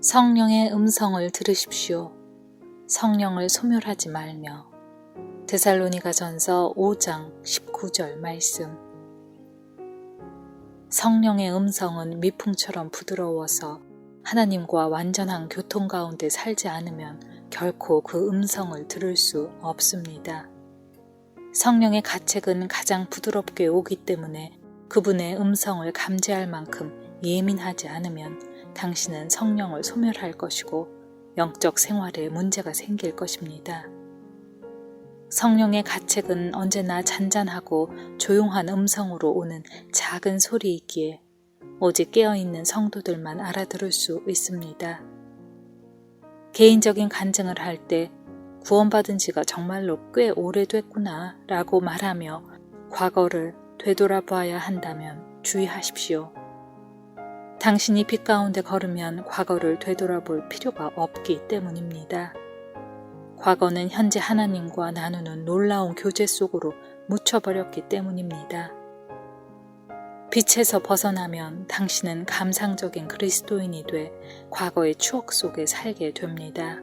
성령의 음성을 들으십시오. 성령을 소멸하지 말며. 데살로니가전서 5장 19절 말씀. 성령의 음성은 미풍처럼 부드러워서 하나님과 완전한 교통 가운데 살지 않으면 결코 그 음성을 들을 수 없습니다. 성령의 가책은 가장 부드럽게 오기 때문에 그분의 음성을 감지할 만큼 예민하지 않으면 당신은 성령을 소멸할 것이고 영적 생활에 문제가 생길 것입니다. 성령의 가책은 언제나 잔잔하고 조용한 음성으로 오는 작은 소리이기에 오직 깨어있는 성도들만 알아들을 수 있습니다. 개인적인 간증을 할 때 구원받은 지가 정말로 꽤 오래됐구나 라고 말하며 과거를 되돌아봐야 한다면 주의하십시오. 당신이 빛 가운데 걸으면 과거를 되돌아볼 필요가 없기 때문입니다. 과거는 현재 하나님과 나누는 놀라운 교제 속으로 묻혀버렸기 때문입니다. 빛에서 벗어나면 당신은 감상적인 그리스도인이 돼 과거의 추억 속에 살게 됩니다.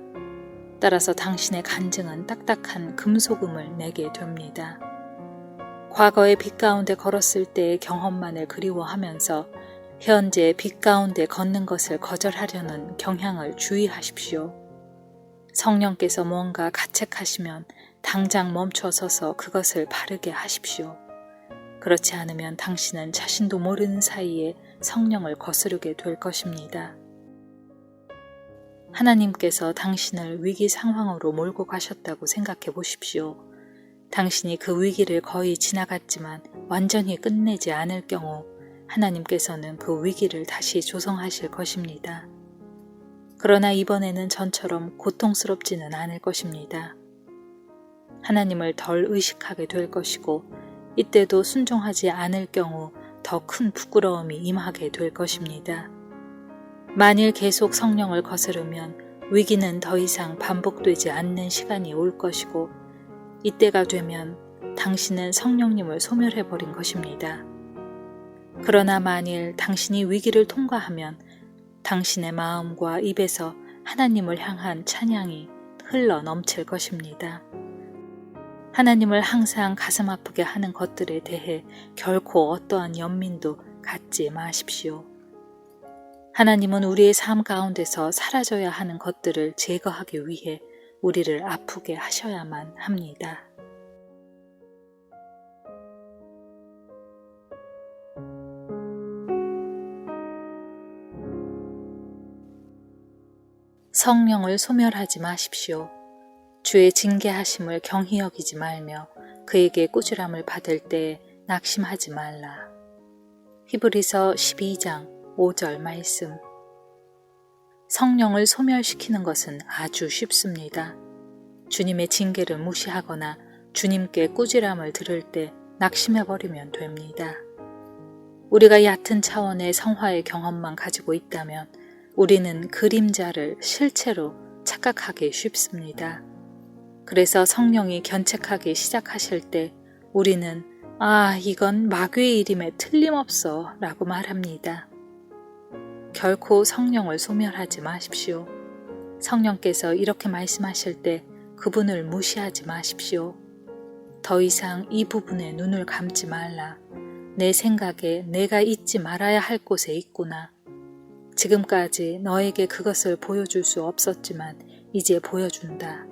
따라서 당신의 간증은 딱딱한 금소금을 내게 됩니다. 과거의 빛 가운데 걸었을 때의 경험만을 그리워하면서 현재 빛 가운데 걷는 것을 거절하려는 경향을 주의하십시오. 성령께서 뭔가 가책하시면 당장 멈춰서서 그것을 바르게 하십시오. 그렇지 않으면 당신은 자신도 모르는 사이에 성령을 거스르게 될 것입니다. 하나님께서 당신을 위기 상황으로 몰고 가셨다고 생각해 보십시오. 당신이 그 위기를 거의 지나갔지만 완전히 끝내지 않을 경우 하나님께서는 그 위기를 다시 조성하실 것입니다. 그러나 이번에는 전처럼 고통스럽지는 않을 것입니다. 하나님을 덜 의식하게 될 것이고 이때도 순종하지 않을 경우 더 큰 부끄러움이 임하게 될 것입니다. 만일 계속 성령을 거스르면 위기는 더 이상 반복되지 않는 시간이 올 것이고 이때가 되면 당신은 성령님을 소멸해버린 것입니다. 그러나 만일 당신이 위기를 통과하면 당신의 마음과 입에서 하나님을 향한 찬양이 흘러 넘칠 것입니다. 하나님을 항상 가슴 아프게 하는 것들에 대해 결코 어떠한 연민도 갖지 마십시오. 하나님은 우리의 삶 가운데서 사라져야 하는 것들을 제거하기 위해 우리를 아프게 하셔야만 합니다. 성령을 소멸하지 마십시오. 주의 징계하심을 경히 여기지 말며 그에게 꾸지람을 받을 때 낙심하지 말라. 히브리서 12장 5절 말씀. 성령을 소멸시키는 것은 아주 쉽습니다. 주님의 징계를 무시하거나 주님께 꾸지람을 들을 때 낙심해버리면 됩니다. 우리가 얕은 차원의 성화의 경험만 가지고 있다면 우리는 그림자를 실체로 착각하기 쉽습니다. 그래서 성령이 견책하기 시작하실 때 우리는 이건 마귀의 일임에 틀림없어 라고 말합니다. 결코 성령을 소멸하지 마십시오. 성령께서 이렇게 말씀하실 때 그분을 무시하지 마십시오. 더 이상 이 부분에 눈을 감지 말라. 내 생각에 내가 잊지 말아야 할 곳에 있구나. 지금까지 너에게 그것을 보여줄 수 없었지만 이제 보여준다.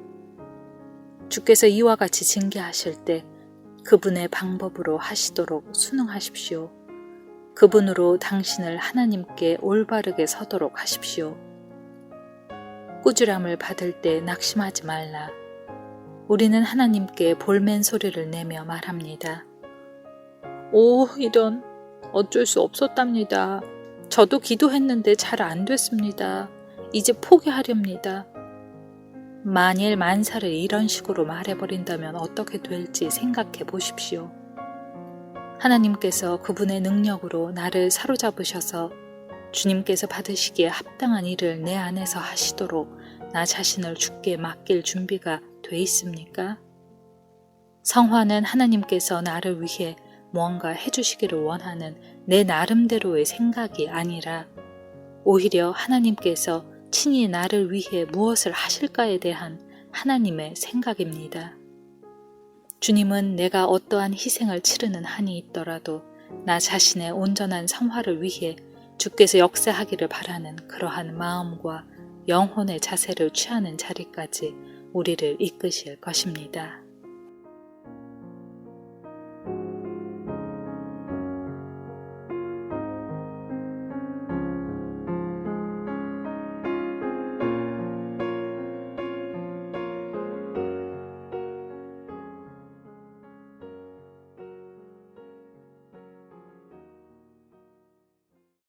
주께서 이와 같이 징계하실 때 그분의 방법으로 하시도록 순응하십시오. 그분으로 당신을 하나님께 올바르게 서도록 하십시오. 꾸지람을 받을 때 낙심하지 말라. 우리는 하나님께 볼멘 소리를 내며 말합니다. 이런 어쩔 수 없었답니다. 저도 기도했는데 잘 안 됐습니다. 이제 포기하렵니다. 만일 만사를 이런 식으로 말해버린다면 어떻게 될지 생각해 보십시오. 하나님께서 그분의 능력으로 나를 사로잡으셔서 주님께서 받으시기에 합당한 일을 내 안에서 하시도록 나 자신을 주께 맡길 준비가 돼 있습니까? 성화는 하나님께서 나를 위해 무언가 해주시기를 원하는 내 나름대로의 생각이 아니라 오히려 하나님께서 친히 나를 위해 무엇을 하실까에 대한 하나님의 생각입니다. 주님은 내가 어떠한 희생을 치르는 한이 있더라도 나 자신의 온전한 성화를 위해 주께서 역사하기를 바라는 그러한 마음과 영혼의 자세를 취하는 자리까지 우리를 이끄실 것입니다.